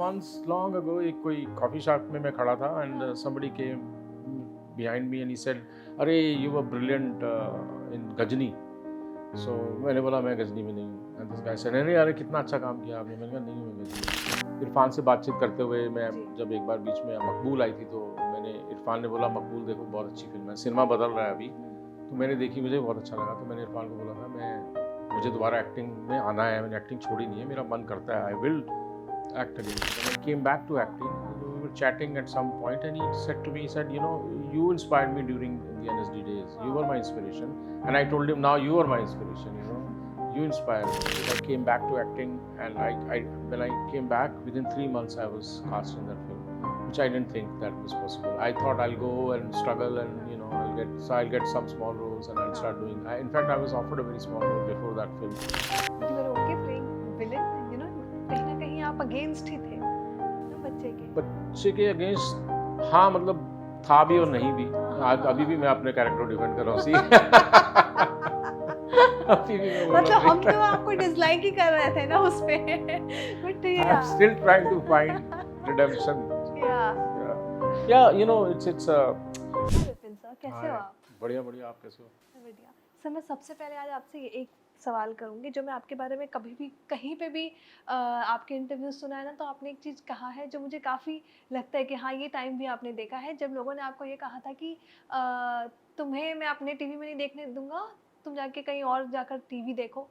once long ago एक कोई coffee shop में मैं खड़ा था and somebody came behind me and he said, अरे you were brilliant in Ghazni. So मैंने बोला मैं गजनी में नहीं हूँ. And this guy said, अरे यार कितना अच्छा काम किया आपने. मैंने कहा नहीं हूँ मैं गजनी. इरफान से बातचीत करते हुए मैं जब एक बार बीच में मकबूल आई थी तो मैंने इरफान ने बोला मकबूल देखो बहुत अच्छी फिल्म है, सिनेमा बदल रहा है अभी. तो मैंने देखी, मुझे बहुत अच्छा लगा. तो मैंने इरफान को बोला था मुझे दोबारा एक्टिंग में आना है, मैंने एक्टिंग छोड़ी नहीं है, मेरा मन करता है, I will act again. When I came back to acting, we were chatting at some point and he said to me, he said, you know, you inspired me during the NSD days. You were my inspiration. And I told him, now you are my inspiration, you know. You inspired me. I came back to acting and when I came back, within 3 months I was cast in that film, which I didn't think that was possible. I thought I'll go and struggle and, you know, I'll get some small roles and I'll start doing. In fact, I was offered a very small role before that film. But you were okay playing villain, you know, कहीं ना कहीं आप against ही थे ना बच्चे के against. हाँ मतलब था भी और नहीं भी. अभी भी मैं अपने कैरेक्टर डिफेंड कर रहा हूँ. अभी भी मैं मतलब हम तो आपको डिसलाइक ही कर रहे थे ना उस पे. But I'm still trying to find redemption. Yeah, you know, it's Vipin sir कैसे हो आप? बढ़िया आप कैसे हो? बढ़िया सर. मैं सबसे पहले आज आपसे एक सवाल करूंगी जो मैं आपके बारे में कभी भी कहीं पे भी आपके इंटरव्यू सुना है ना, तो आपने एक चीज़ कहा है जो मुझे काफ़ी लगता है कि हाँ ये टाइम भी आपने देखा है जब लोगों ने आपको ये कहा था कि तुम्हें मैं अपने टीवी में नहीं देखने दूंगा, तुम जाके कहीं और जाकर टीवी देखो.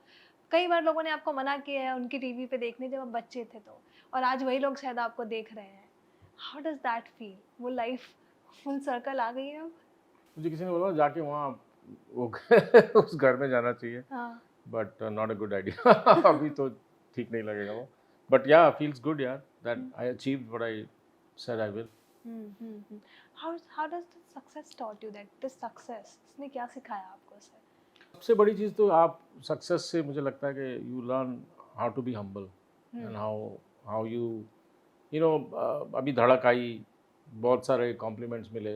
कई बार लोगों ने आपको मना किया है उनकी टीवी पे देखने जब आप बच्चे थे तो, और आज वही लोग शायद आपको देख रहे हैं. How does that feel? वो लाइफ फुल सर्कल आ गई है अब? मुझे किसी ने बोला जाके वहाँ वो उस घर में जाना चाहिए. But not a good idea. अभी तो ठीक नहीं लगेगा वो. बट या फील्स गुड यार that I achieved what I said I will. How does the success taught you that this success इसने क्या सिखाया आपको सर? सबसे बड़ी चीज़ तो आप सक्सेस से मुझे लगता है कि you learn how to be humble and how you know. अभी धड़क आई, बहुत सारे कॉम्प्लीमेंट्स मिले,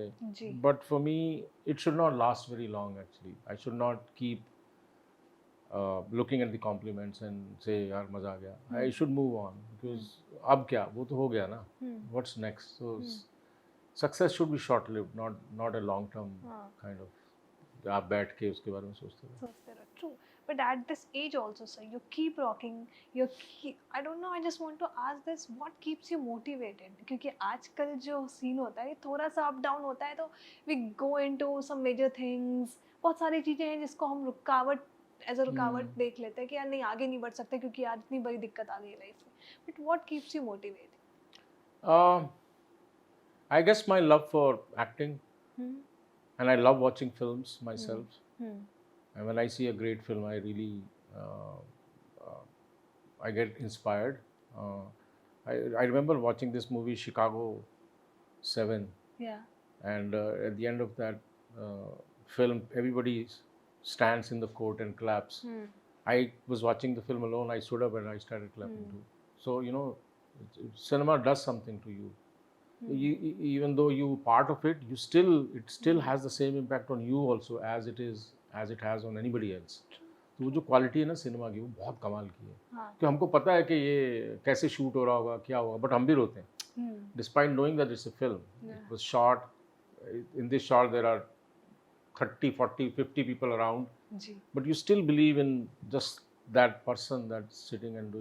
but for me it should not last very long actually. I should not keep looking at the compliments and say यार मज़ा आ गया. I should move on because अब क्या, वो तो हो गया ना. What's next? So success should be short lived, not a long term kind of. आप बैठ के उसके बारे में सोचते रहो. True. But at this age also, sir, you keep rocking. I don't know. I just want to ask this: what keeps you motivated? क्योंकि आजकल जो सीन होता है थोड़ा सा अप डाउन होता है तो we go into some major things. बहुत सारी चीजें हैं जिसको हम रुकावट देख लेते हैं कि यार नहीं आगे नहीं बढ़ सकते क्योंकि आज इतनी बड़ी दिक्कत आ गई लाइफ में. But what keeps you motivated? I guess my love for acting. And I love watching films myself. And when I see a great film, I really I get inspired. I remember watching this movie Chicago 7. Yeah. And at the end of that film, everybody stands in the court and claps. I was watching the film alone. I stood up and I started clapping too. So you know, cinema does something to you. Even though you part of it, it still has the same impact on you also as it has on anybody else. तो वो जो quality है ना cinema की, वो बहुत कमाल की है. कि हमको पता है कि ये कैसे शूट हो रहा होगा, क्या होगा, बट हम भी रोते हैं. Despite knowing that it's a film, it was shot. In this shot there are 30, 40, 50 people around, but you still believe in just that person that's sitting and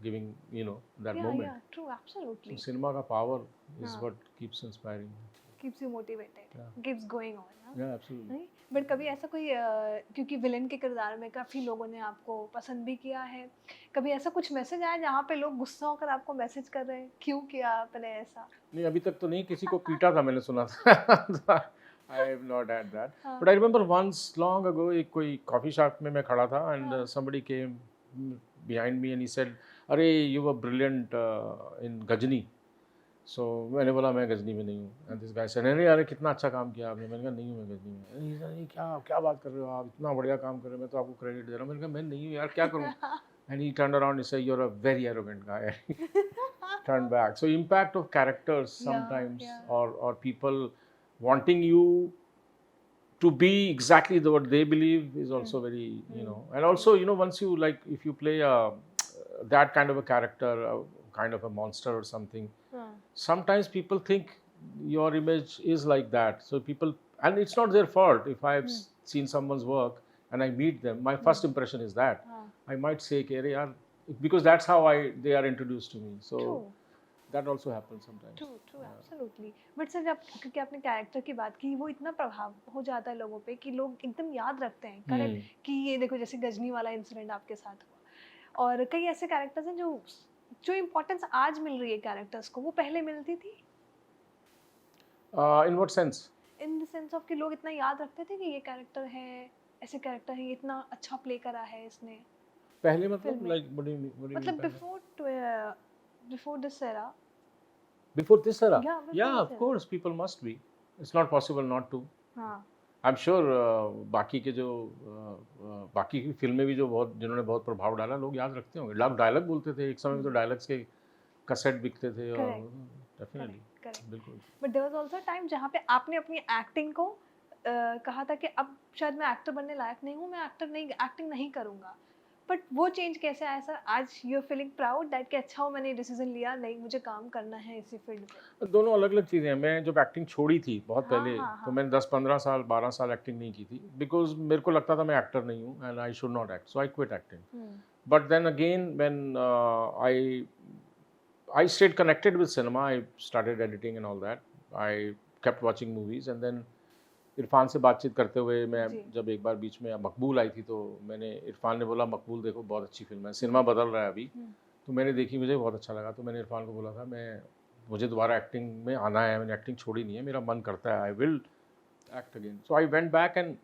giving, you know, that moment. Yeah, true, absolutely. So cinema ka power is what keeps inspiring. Keeps you motivated. Keeps going on. Yeah, absolutely. But कभी ऐसा कोई क्योंकि villain के किरदार में काफ़ी लोगों ने आपको पसंद भी किया है, कभी ऐसा कुछ मैसेज आया जहाँ पे लोग गुस्सा होकर आपको मैसेज कर रहे हैं क्यों किया आपने ऐसा? नहीं, अभी तक तो नहीं. किसी को पीटा था मैंने सुना था. I have not had that. But I remember once long ago एक कोई कॉफ़ी शॉप में मैं खड़ा था and somebody came behind me and he said, अरे you were brilliant in Ghazni. So मैंने बोला मैं गजनी में नहीं हूँ. And this guy said, अरे यार कितना अच्छा काम किया आपने. मैंने कहा नहीं हूँ मैं गजनी में. He said, क्या बात कर रहे हो आप, इतना बढ़िया काम कर रहे हो, मैं तो आपको क्रेडिट दे रहा हूँ. मैंने कहा मैं नहीं हूँ यार, क्या करूँ. And he turned around and said, you're a very arrogant guy. Turned back. So impact of characters sometimes or people wanting you to be exactly what they believe is also very, you know. And also, you know, once you, like, if you play that kind of a character, kind of a monster or something. हाँ, Sometimes people think your image is like that. So people, and it's not their fault. If I've seen someone's work and I meet them, my first impression is that. हाँ. I might say, "Ki, "Arey yaar," because that's how they are introduced to me. So True. that also happens sometimes. True absolutely but sir जब क्योंकि आपने character की बात की वो इतना प्रभाव हो जाता है लोगों पे कि लोग एकदम याद रखते हैं करेक्ट कि ये देखो जैसे गजनी वाला इंसिडेंट आपके साथ हुआ और कई ऐसे कैरेक्टर्स हैं जो जो इम्पोर्टेंस आज मिल रही है कैरेक्टर्स को वो पहले मिलती थी In what sense? In the sense of कि लोग इतना याद रखते थे कि ये कैरेक्टर है ऐसे कैरेक्टर है ये इतना अच्छा प्ले करा है इसने पहले मतलब फिल्म में। like what do you mean? What do you मतलब mean पहले? Before this era Before this era? Yeah, before Yeah, this of era. course, people must be. It's not possible not to. हाँ I'm sure बाकी के जो बाकी की फिल्में भी जो बहुत जिन्होंने बहुत प्रभाव डाला लोग याद रखते होंगे. लोग डायलॉग बोलते थे एक समय में तो डायलॉग्स के कैसेट बिकते थे और डेफिनेटली करेक्ट बिल्कुल. But there was also time जहाँ पे आपने अपनी एक्टिंग को कहा था कि अब शायद मैं एक्टर बनने लायक नहीं हूँ मैं एक्टिंग नहीं करूँगा बट वो चेंज कैसे आया सर आज you are feeling proud that कि अच्छा हो मैंने डिसीजन लिया नहीं मुझे काम करना है इसी फील्ड में दोनों अलग अलग चीज़ें हैं. मैं जब एक्टिंग छोड़ी थी बहुत हाँ, पहले हाँ, तो हाँ. मैंने 10-15 साल 12 साल एक्टिंग नहीं की थी बिकॉज मेरे को लगता था मैं एक्टर नहीं हूँ and I should not act so I quit acting. But then again, when I stayed connected with cinema, I started editing and all that. I kept watching movies and then Irfan से बातचीत करते हुए मैं जी. जब एक बार बीच में मकबूल आई थी तो मैंने इरफान ने बोला मकबूल देखो बहुत अच्छी फिल्म है सिनेमा बदल रहा है अभी तो मैंने देखी मुझे बहुत अच्छा लगा तो मैंने इरफान को बोला था मुझे दोबारा एक्टिंग में आना है मैंने एक्टिंग छोड़ी नहीं है मेरा मन करता है I will act again so I went back and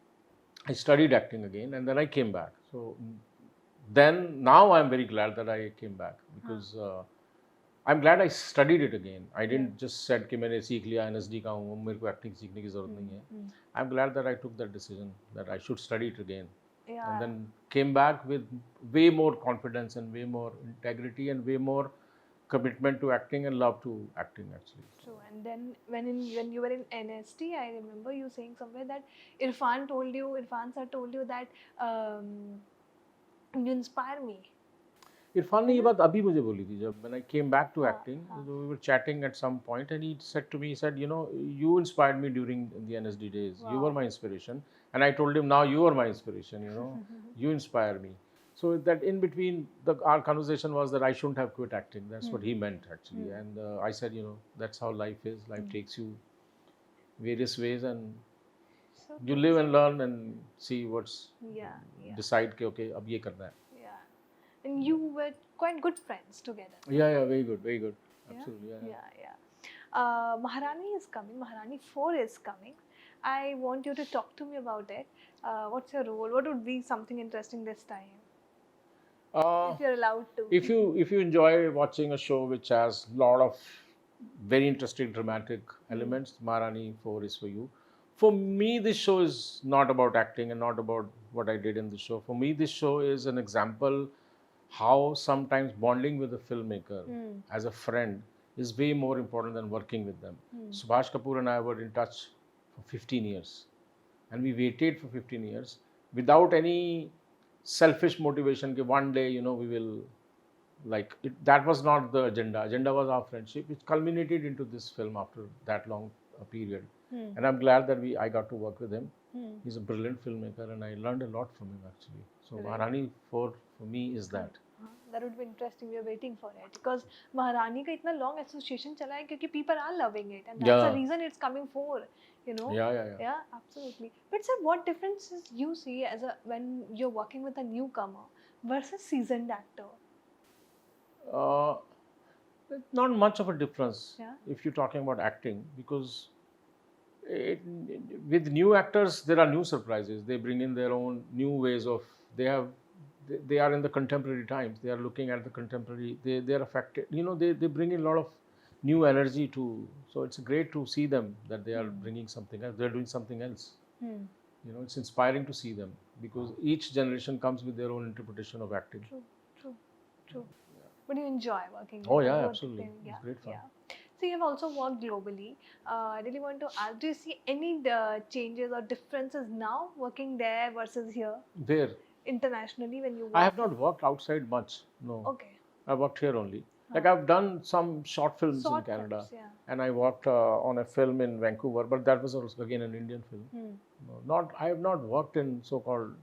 I studied acting again and then I came back. So then now I'm very glad that I came back because I'm glad I studied it again. I didn't just said कि मैंने सीख लिया NSD का हूँ मेरे को acting सीखने की ज़रूरत नहीं है. I'm glad that I took that decision that I should study it again. Yeah. And then came back with way more confidence and way more integrity and way more commitment to acting and love to acting actually. True. And then when you were in NST, I remember you saying somewhere that Irfan sir told you that you inspire me. Irfan ने ये बात अभी मुझे बोली थी जब when I came back to हाँ, acting हाँ. we were chatting at some point and he said to me he said you know you inspired me during the NSD days you were Wow. my inspiration and I told him now you are my inspiration you know you inspire me so that in between our conversation was that I shouldn't have quit acting that's what he meant actually and I said you know that's how life is life takes you various ways and So you live and learn and see what's yeah. decide कि okay अब ये करना है. And you were quite good friends together. Yeah, very good, absolutely. Yeah. Maharani is coming. Maharani 4 is coming. I want you to talk to me about it. What's your role? What would be something interesting this time? If you're allowed to. If you enjoy watching a show which has a lot of very interesting dramatic elements, Maharani 4 is for you. For me, this show is not about acting and not about what I did in the show. For me, this show is an example how sometimes bonding with a filmmaker as a friend is way more important than working with them. Subhash Kapoor and I were in touch for 15 years and we waited for 15 years without any selfish motivation that one day you know we will like it, that was not the agenda was our friendship which culminated into this film after that long period and I'm glad that I got to work with him. He's a brilliant filmmaker and I learned a lot from him actually. So Maharani 4 for me is that. That would be interesting. We are waiting for it because Maharani का इतना long association चला है क्योंकि people are loving it and that's the reason it's coming for, you know. Yeah, absolutely. But sir, what differences you see as when you're working with a newcomer versus seasoned actor? Not much of a difference if you're talking about acting because with new actors there are new surprises. They bring in their own new ways of they are in the contemporary times. They are looking at the contemporary. They are affected. You know, they bring in a lot of new energy to. So it's great to see them that they are bringing something else. They're doing something else. You know, it's inspiring to see them because each generation comes with their own interpretation of acting. True. But you enjoy working. Oh yeah, absolutely. It's great fun. So you have also worked globally. I really want to ask, do you see any changes or differences now working there versus here? Where? Internationally when you work? I have not worked outside much. No. Okay. I worked here only. Like I've done some short films Short in Canada, films, yeah. and I worked on a film in Vancouver, but that was also again an Indian film. No, not I have not worked in so-called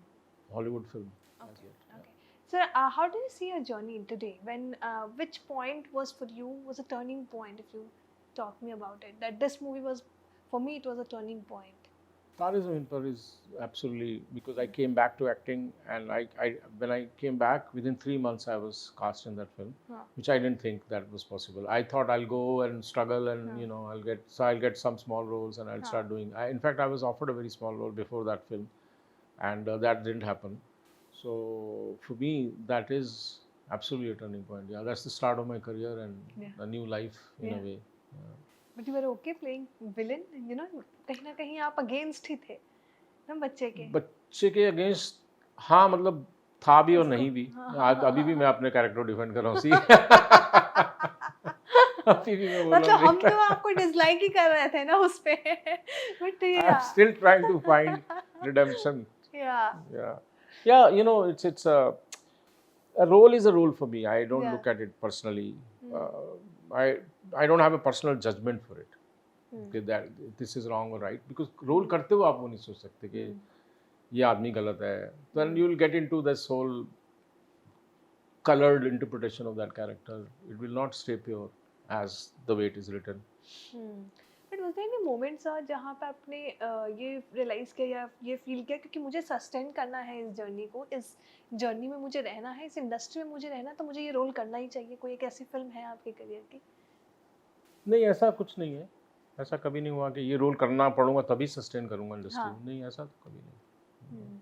Hollywood film as Okay. yet. Okay. So, how do you see your journey today? When, which point was for you was a turning point? If you talk me about it, that this movie was, for me, it was a turning point. Tare Zameen Par is absolutely, because I came back to acting, and when I came back within 3 months I was cast in that film, Huh. which I didn't think that was possible. I thought I'll go and struggle, and Huh. you know I'll get some small roles, and I'll start doing. In fact, I was offered a very small role before that film, and that didn't happen. So for me, that is absolutely a turning point. Yeah, that's the start of my career and a new life in a way. Yeah. But you were okay playing villain, you know, कहीं ना कहीं आप against ही थे ना बच्चे के. बच्चे के अगेंस्ट, हाँ मतलब था भी और उसको- नहीं भी. हाँ, आज अभी भी मैं अपने कैरेक्टर डिफेंड कर रहा हूँ सी. अभी भी मैं बोल मतलब रहा हम तो आपको डिसलाइक ही कर रहे थे ना उस पे. But I am still trying to find redemption. या Yeah, you know, it's a role is a role for me. I don't Yeah. look at it personally. I don't have a personal judgment for it. कि that this is wrong or right, because role करते हुए आप वो नहीं सोच सकते कि ये आदमी गलत है. Then you will get into this whole colored interpretation of that character. It will not stay pure as the way it is written. But was there any moment sir जहाँ पे आपने ये रियलाइज किया या ये फील किया क्योंकि मुझे सस्टेन करना है इस जर्नी को, इस जर्नी में मुझे रहना है, इस इंडस्ट्री में मुझे रहना, तो मुझे ये रोल करना ही चाहिए? कोई एक ऐसी फिल्म है आपके करियर की? नहीं, ऐसा कुछ नहीं है. ऐसा कभी नहीं हुआ कि ये रोल करना पड़ूंगा तभी सस्टेन करूंगा इंडस्ट्री. हाँ. नहीं, ऐसा तो कभी नहीं.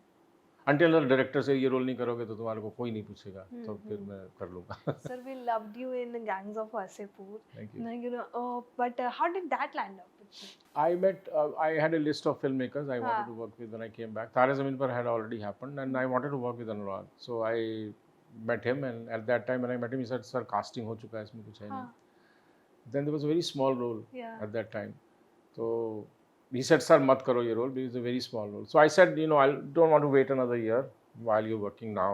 अंटिल डायरेक्टर से ये रोल नहीं करोगे तो तुम्हारे को कोई नहीं पूछेगा, तो फिर मैं कर लूंगा. Sir, we loved you in Gangs of Wasseypur. Thank you. You know, but how did that land up with you? I had a list of filmmakers I wanted to work with when I came back. Tare Zameen Par had already happened, and I wanted to work with Anurag. So I met him, and at that time when I met him, he said, "Sir, casting हो चुका है, इसमें कुछ है नहीं." Then there was a very small role at that time. So he said, "Sir, मत करो ये role, because it's a very small role." So I said, "You know, I don't want to wait another year while you're working now.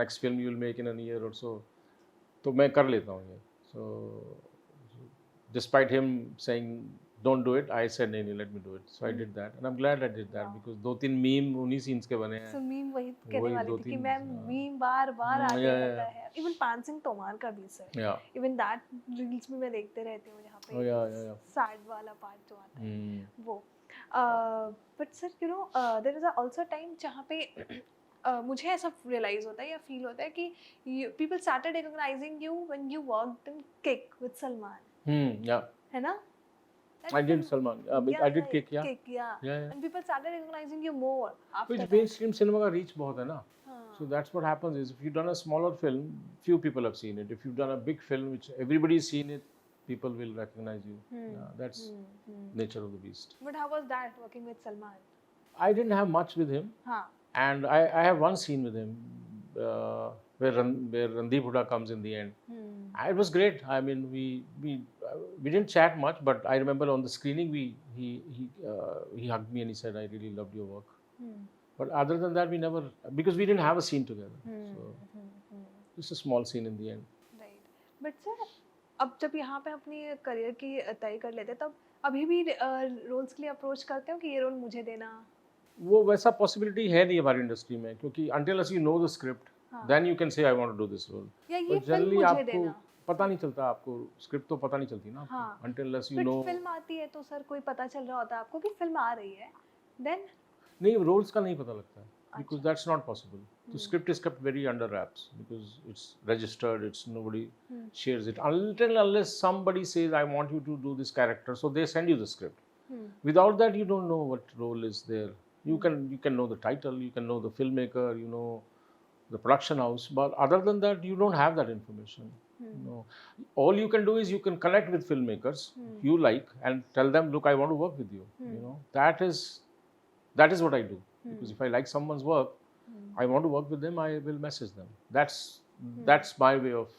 Next film you'll make in a year or so. तो मैं कर लेता हूँ ये." So despite him saying don't do it, I said नहीं, let me do it. So I did that, and I'm glad I did that, because 2-3 meme उन्हीं scenes के बने हैं. So meme वही कहने वाली थी कि 2-3 मैं मीम बार आते रहता है. Even पान सिंह तोमर का भी sir. Yeah. Even that reels में मैं देखते रहती हूँ जहाँ पे Yeah. sad वाला part जो आता है वो. But sir, you know, there is also time जहाँ पे मुझे ऐसा रियलाइज होता है या फील होता है कि people started recognizing you when you worked in Kick with Salman. Yeah. है ना? I did Salman. I did Kick, yeah. Kick, yeah. Yeah. And people started recognizing you more after Which that. mainstream cinema का reach बहुत है ना. So that's what happens is, if you've done a smaller film, few people have seen it. If you've done a big film which everybody's seen it, people will recognize you. Yeah, that's nature of the beast. But how was that working with Salman? I didn't have much with him. And I have one scene with him where Randeep Huda comes in the end. It was great. I mean, we didn't chat much, but I remember on the screening he hugged me and he said, "I really loved your work." But other than that, we never, because we didn't have a scene together. So just a small scene in the end. Right. But sir, अब जब यहाँ पे अपनी career की तय कर लेते तब अभी भी रोल्स के लिए अप्रोच करते हो कि ये रोल मुझे देना? वो वैसा पॉसिबिलिटी है नहीं हमारी इंडस्ट्री में, क्योंकि until you know the script, then you can say I want to do this role. या ये फिल्म मुझे देना? पता नहीं चलता आपको, स्क्रिप्ट तो पता नहीं चलती ना आपको, until you know. फिल्म आती है तो सर कोई पता चल रहा होता है आपको कि फिल्म आ रही है, then नहीं, रोल्स का नहीं पता लगता है, because that's not possible. The script is kept very under wraps, because it's registered, it's nobody shares it until unless somebody says I want you to do this character, so they send you the script. Without that you don't know what role is there. You can know the title, you can know the filmmaker, you know the production house, but other than that you don't have that information. No. All you can do is you can connect with filmmakers you like and tell them, look, I want to work with you. You know, that is what I do. Because if I like someone's work, I want to work with them, I will message them. That's my way of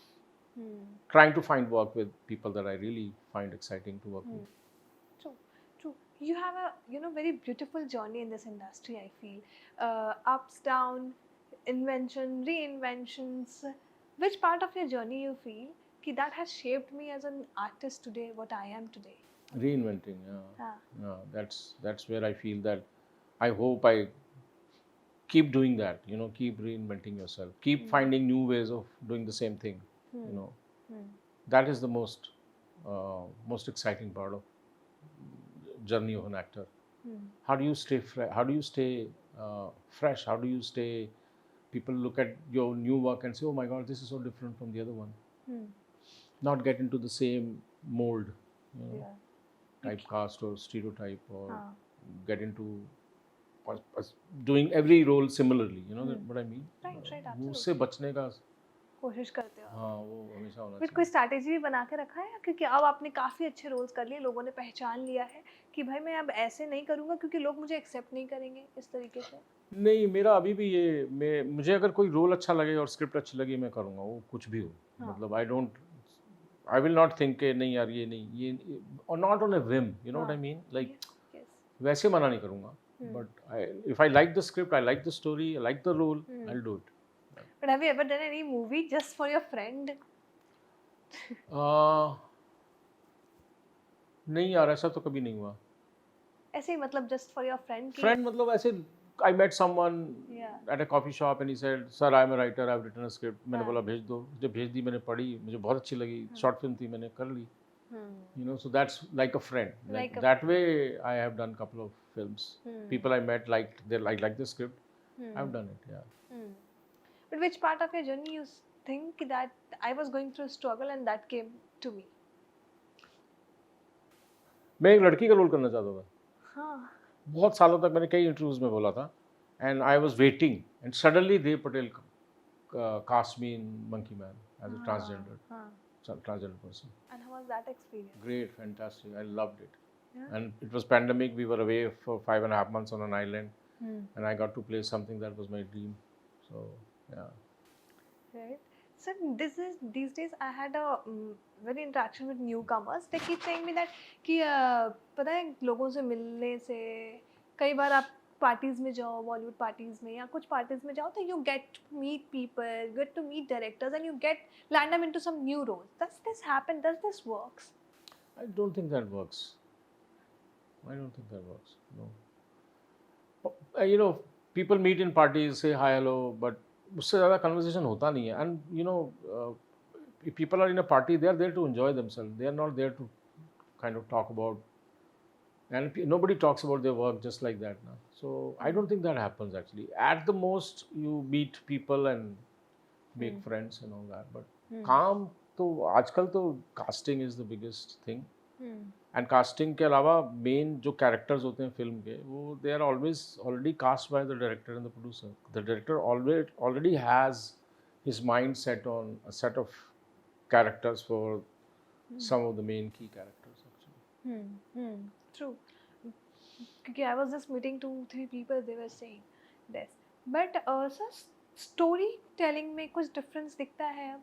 trying to find work with people that I really find exciting to work with. True. You have a very beautiful journey in this industry, I feel. Ups, down, invention, reinventions. Which part of your journey you feel कि that has shaped me as an artist today, what I am today? Reinventing, yeah. हाँ. Yeah, that's where I feel that I hope I keep doing that, you know, keep reinventing yourself, keep finding new ways of doing the same thing, you know. That is the most exciting part of journey of an actor. How do you stay fresh? How do you stay? People look at your new work and say, "Oh my God, this is so different from the other one." Not get into the same mold, you know, Yeah. typecast or stereotype, or हाँ. get into doing every role similarly. You know what I mean? Right, वो absolutely. उससे बचने का, कोशिश करते हो आप. हाँ, वो हमेशा होना बट कोई चाहिए. स्ट्रैटेजी भी बना के रखा है, क्योंकि अब आपने काफ़ी अच्छे रोल्स कर लिए, लोगों ने पहचान लिया है कि भाई मैं अब ऐसे नहीं करूँगा क्योंकि लोग मुझे एक्सेप्ट नहीं करेंगे इस तरीके से? नहीं, मेरा अभी भी ये मुझे अगर कोई रोल अच्छा लगे और स्क्रिप्ट अच्छी लगी, मैं करूँगा, वो कुछ भी हो. मतलब आई विल नॉट थिंक कि नहीं यार ये नहीं, ये, और not on a whim, you know what I mean, like वैसे मना नहीं करूँगा. But if I like the script, I like the story, I like the role, I will do it. But have you ever done any movie just for your friend? नहीं यार, ऐसा तो कभी नहीं हुआ. ऐसे ही मतलब जस्ट फॉर योर फ्रेंड की? फ्रेंड मतलब ऐसे, I met someone Yeah. at a coffee shop and he said, "Sir, I'm a writer. I've written a script." मैंने बोला भेज दो. जब भेज दी, मैंने पढ़ी, मुझे बहुत अच्छी लगी. शॉर्ट फिल्म थी, मैंने कर ली. You know, so that's like a friend. Like that way, I have done couple of films. People I met liked the script. I've done it. Yeah. But which part of your journey you think that I was going through struggle and that came to me? मैं एक लड़की का role करना चाहता था. हाँ. बहुत सालों तक मैंने कई इंटरव्यूज में बोला था. And I was waiting, and suddenly Dev Patel cast me in Monkey Man as a transgender person. And how was that experience? Great, fantastic. I loved it. Yeah. And it was pandemic. We were away for 5.5 months on an island, and I got to play something that was my dream. So yeah. Right. So these days I had a very interaction with newcomers. They keep saying me that कि पता है लोगों से मिलने से कई बार आप parties में जाओ, बॉलीवुड पार्टीज में या कुछ पार्टीज में जाओ, तो you get to meet people, get to meet directors and you get land them into some new roles. Does this happen? Does this works? I don't think that works. I don't think that works. No. You know, people meet in parties, say hi, hello, but उससे ज़्यादा conversation होता नहीं है. And you know, if people are in a party, they are there to enjoy themselves. They are not there to kind of talk about. And nobody talks about their work just like that now. So I don't think that happens actually. At the most, you meet people and make friends and all that. But काम तो आजकल तो casting is the biggest thing. And casting के अलावा main जो characters होते हैं film के, वो they are always already cast by the director and the producer. The director already has his mind set on a set of characters for some of the main key characters actually. True. क्योंकि I was just meeting 2-3 people, they were saying this. But sir, story telling में कुछ difference दिखता है अब?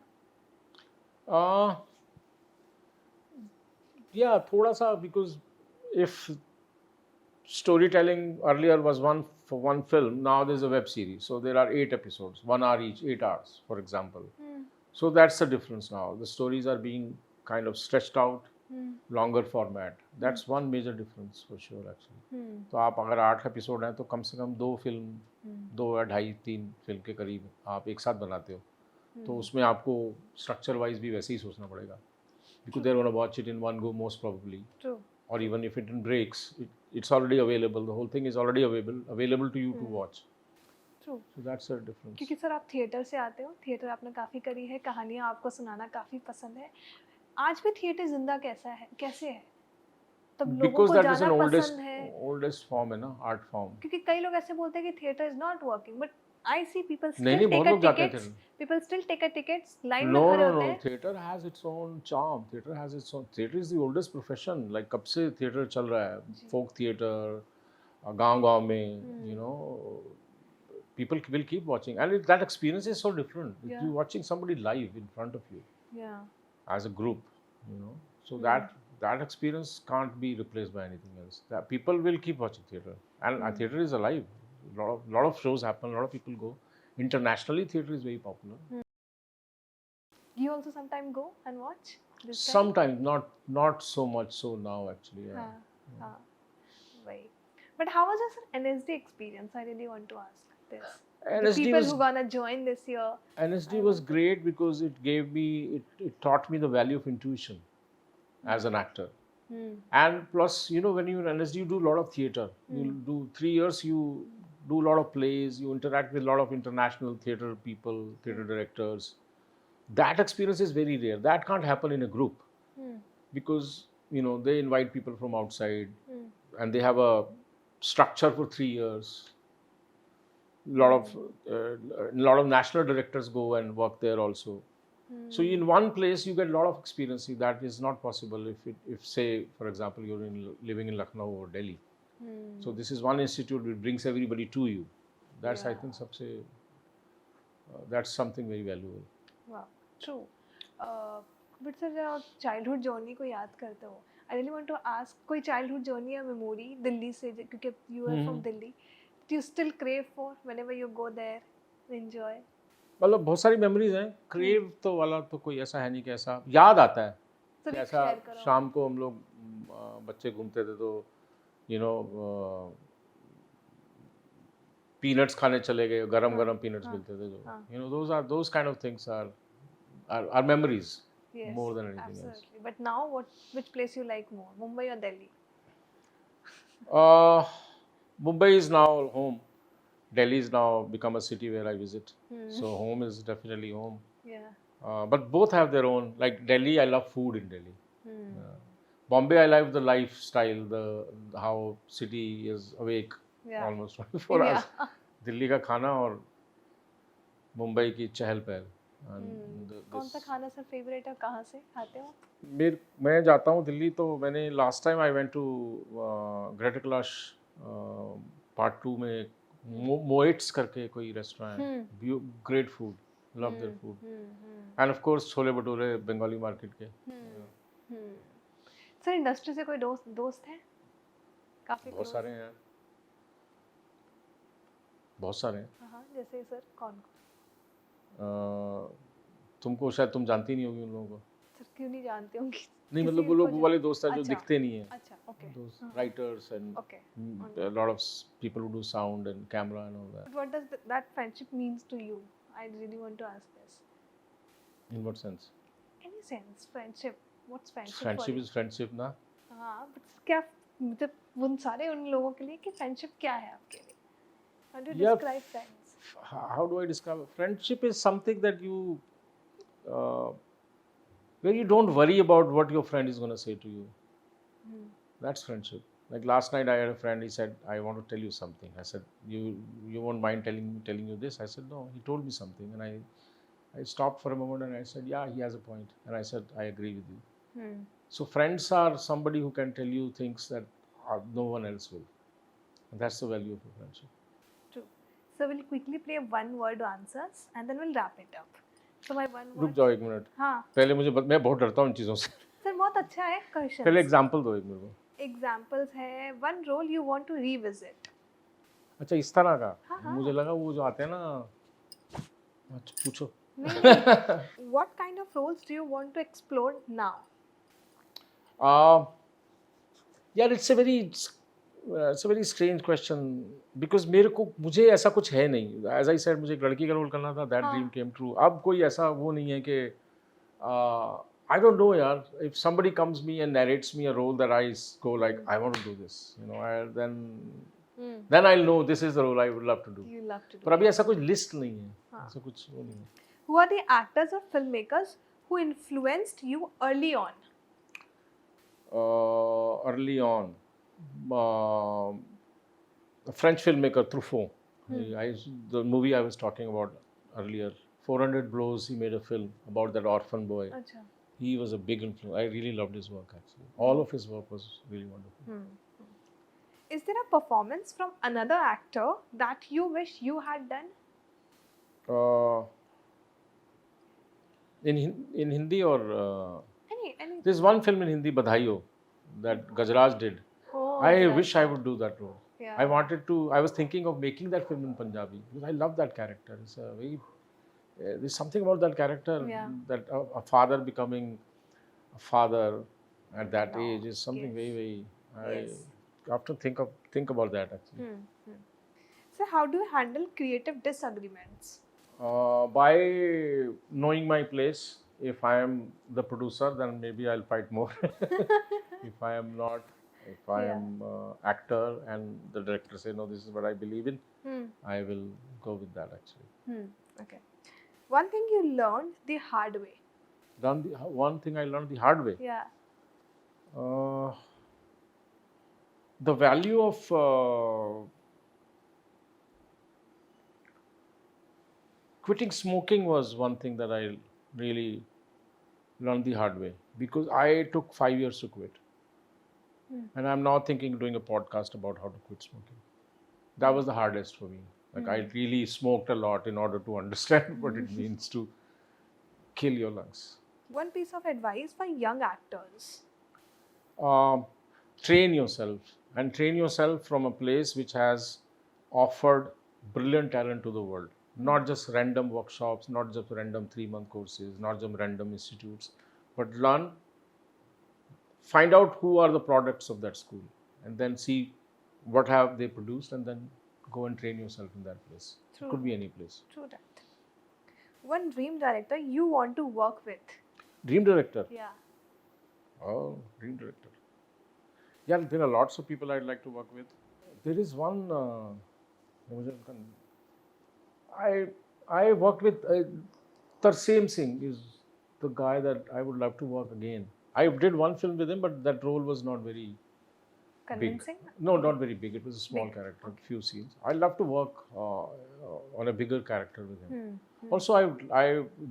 Yeah, थोड़ा सा, because if storytelling earlier was for one film, now there's a web series, so there are 8 episodes, 1 hour each, 8 hours, for example. So that's the difference now. The stories are being kind of stretched out, longer format. That's one major difference for sure actually. तो आप अगर 8 episode हैं तो कम से कम 2 film, 2 या 2.5-3 film के करीब आप एक साथ बनाते हो. तो उसमें आपको स्ट्रक्चर वाइज भी वैसे ही सोचना पड़ेगा. Because they're going to watch it in one go most probably. True. Or even if it breaks, it's already available. The whole thing is already available to you to watch. True. So that's the difference. क्योंकि sir आप theatre से आते हो, theatre आपने काफ़ी करी है, कहानियाँ आपको सुनाना काफ़ी पसंद है. आज भी थिएटर जिंदा कैसे है? तब लोगों को जाना पसंद है. Oldest form है ना, art form. क्योंकि कई लोग ऐसे बोलते हैं कि theatre is not working, but I see people still नहीं, बहुत लोग जाते हैं. People still take a tickets, line में खड़े होते हैं. No. Theatre has its own charm. Theatre is the oldest profession. Like कब से theatre चल रहा है? Folk theatre, गांव में, you know, people will keep watching, and that experience is so different. Yeah. You're watching somebody live in front of you. Yeah. As a group, you know, so that experience can't be replaced by anything else. That people will keep watching theatre, and theatre is alive. Lot of shows happen. A lot of people go. Internationally, theatre is very popular. You also sometime go and watch this time? Sometimes, not so much so now actually. Yeah. हाँ, हाँ, वही. But how was your NSD experience? I really want to ask this. The NSD people was who gonna join this year. NSD I was want to- great because it gave me it taught me the value of intuition as an actor. Hmm. And plus, you know, when you're in NSD, you do a lot of theatre. You do 3 years, you do a lot of plays, you interact with a lot of international theatre people, theatre directors. That experience is very rare. That can't happen in a group Hmm. because, you know, they invite people from outside Hmm. and they have a structure for 3 years. Lot of national directors go and work there also. So in one place you get a lot of experience. That is not possible if say, for example, you're living in Lucknow or Delhi. Hmm. So this is one institute which brings everybody to you. That's I Yeah. think सबसे that's something very valuable. Wow, true. But sir, जब आप childhood journey को याद करते हो, I really want to ask, कोई childhood journey या memory Delhi से, क्योंकि you are from Delhi, do you still crave for whenever you go there, enjoy? मतलब बहुत सारी मेमोरीज हैं. क्रेव तो वाला तो कोई ऐसा है नहीं कि ऐसा याद आता है. सब ऐसा share करो. शाम को हम लोग बच्चे घूमते थे तो यू नो पीनट्स खाने चले गए. गरम गरम पीनट्स मिलते थे जो you know those kind of things are memories Yes, more than anything else. absolutely. But now, which place you like more, Mumbai or Delhi? Mumbai is now home. Delhi is now become a city where I visit. So home is definitely home. Yeah. But both have their own. Like Delhi, I love food in Delhi. Hmm. Bombay, I love the lifestyle, how city is awake Yeah. almost 24 Yeah. hours. Delhi का खाना और मुंबई की चहल पहल. कौन सा खाना sir favourite है, कहाँ से खाते हो? मैं जाता हूँ दिल्ली तो मैंने last time I went to greater Kailash part 2 में मोइट्स करके कोई रेस्टोरेंट है. Great food, love their food. And of course chole bhature Bengali market के. सर इंडस्ट्री से कोई दोस्त है? काफी बहुत सारे हैं. बहुत सारे हैं. हाँ, जैसे सर कौन? तुमको शायद तुम जानती नहीं होगी उन लोगों को. सर क्यों नहीं जानती होंगी? नहीं मतलब वो लोग वो वाले दोस्त हैं जो अच्छा. दिखते नहीं हैं. अच्छा, okay. Those writers and Okay. a lot of people who do sound and camera and all that. But what does that friendship means to you? I really want to ask this. In what sense? Any sense, friendship. What's friendship? Friendship for you? is friendship, ना. हाँ, but क्या मतलब उन सारे उन लोगों के लिए कि friendship क्या है आपके लिए? How do you Yeah. describe friends? How do I describe? Friendship is something that you, where you don't worry about what your friend is going to say to you. That's friendship. Like last night, I had a friend. He said, "I want to tell you something." I said, "You won't mind telling you this?" I said, "No." He told me something, and I stopped for a moment and I said, "Yeah, he has a point." And I said, "I agree with you." So friends are somebody who can tell you things that no one else will. And that's the value of a friendship. True. So we'll quickly play one-word answers and then we'll wrap it up. So my one रुक word. जाओ एक minute. हाँ. पहले मैं बहुत डरता हूँ इन चीज़ों से. सर बहुत अच्छा है क्वेश्चन. पहले एग्जांपल दो एक मेरे को. एग्जांपल्स है one role you want to revisit. अच्छा इस तरह का. हाँ. मुझे लगा वो जो आते हैं ना. अच्छा पूछो. What kind of roles do you want to explore now? यार it's a very strange question because मुझे ऐसा कुछ है नहीं. As I said, मुझे एक लड़की का रोल करना था. That dream came true. अब कोई ऐसा वो नहीं है कि I don't know यार. If somebody comes me and narrates me a role that I go like I want to do this, you know, then I'll know this is the role I would love to do. You love to do. पर अभी ऐसा कुछ list नहीं है. ऐसा कुछ वो नहीं है. Who are the actors or filmmakers who influenced you early on? Early on, a French filmmaker Truffaut. The movie I was talking about earlier, 400 Blows. He made a film about that orphan boy. अच्छा. He was a big influence. I really loved his work actually. All of his work was really wonderful. Is there a performance from another actor that you wish you had done? In Hindi or Any. there's one film in Hindi, Badhaiyo, that Gajraj did. Oh, I yeah. wish I would do that role. Yeah. I was thinking of making that film in Punjabi because I love that character. It's a very there's something about that character, Yeah. that a father becoming a father at that No. age is something Yes. very, I Yes. often think about that actually. So how do you handle creative disagreements? By knowing my place, if I am the producer, then maybe I'll fight more. If I am not, if I Yeah. am actor and the director say no, this is what I believe in, I will go with that actually. Okay. One thing you learned the hard way. One thing I learned the hard way. Yeah. Uh, the value of quitting smoking was one thing that I really learned the hard way, because I took 5 years to quit. And I'm now thinking doing a podcast about how to quit smoking. That was the hardest for me. Like I really smoked a lot in order to understand what it means to kill your lungs. One piece of advice for young actors. Train yourself, and train yourself from a place which has offered brilliant talent to the world. Not just random workshops, not just random 3-month courses, not just random institutes, but find out who are the products of that school, and then see what have they produced, and then go and train yourself in that place. True. It could be any place. True that. One dream director you want to work with. Dream director. Yeah. Oh, dream director. Yeah, there are lots of people I'd like to work with. There is one. I worked with Tarseem Singh is the guy that I would love to work again. I did one film with him, but that role was not very Convincing? big. No, not very big. It was a small Big. character, few scenes. I'd love to work on a bigger character with him. Also,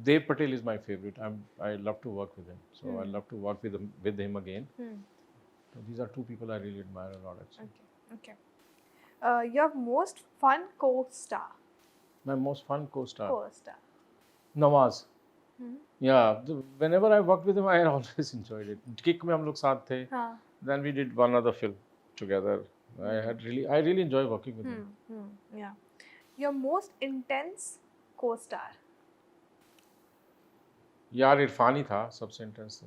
Dev Patel is my favorite. I love to work with him, so I love to work with him again. So these are two people I really admire a lot. Actually, Okay. Your most fun co-star. my most fun co-star, Co-star. Nawaz. Yeah, whenever I worked with him, I always enjoyed it. Kick में हम लोग साथ थे. हाँ. Then we did one other film together. I really enjoy working with him. Yeah. Your most intense co-star. यार इरफान ही था सबसे intense.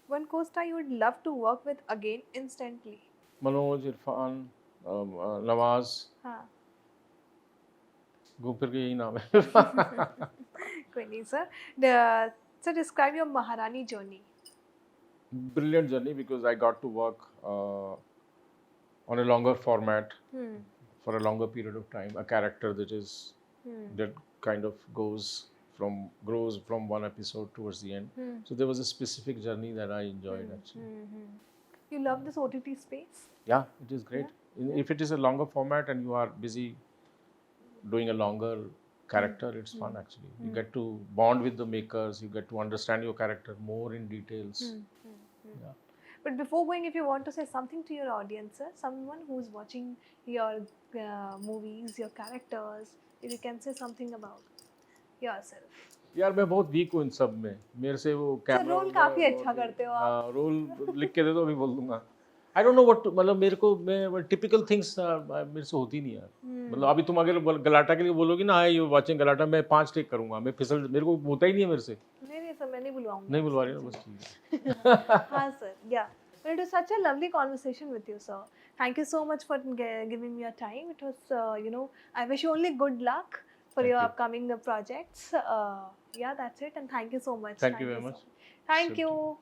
One co-star you would love to work with again instantly. Manoj, Irfan, Nawaz, हाँ. घूम फिर के यही नाम है. कोई नहीं sir. So describe your Maharani journey. Brilliant journey, because I got to work on a longer format for a longer period of time. A character that kind of grows from one episode towards the end. So there was a specific journey that I enjoyed actually. You love this OTT space? Yeah, it is great. If it is a longer format and you are busy doing a longer character, it's fun actually. You get to bond with the makers, you get to understand your character more in details. Yeah. But before going, if you want to say something to your audience, sir, someone who's watching your movies, your characters, if you can say something about yourself. यार मैं बहुत week हूँ इन सब में. मेरे से वो camera roll काफी अच्छा करते हो आप. रोल लिख के दे दो, अभी बोल दूंगा. आई डोंट नो व्हाट, मतलब मेरे को मैं टिपिकल थिंग्स मेरे से होती नहीं यार. मतलब अभी तुम अगर गलाटा के लिए बोलोगी ना, आई यू वाचिंग गलाटा, मैं 5 टेक करूंगा, मैं फिसल, मेरे को होता ही नहीं है मेरे से. नहीं सर, मैं नहीं बुलवाऊंगी. नहीं बुलवा रही ना, बस ठीक है. हाँ sir, yeah. But it was such a lovely conversation with you, sir. Thank you so much for giving me your time. It was, I wish you only good luck for your upcoming projects. Yeah, that's it. And thank you so much. Thank you very much. Thank you.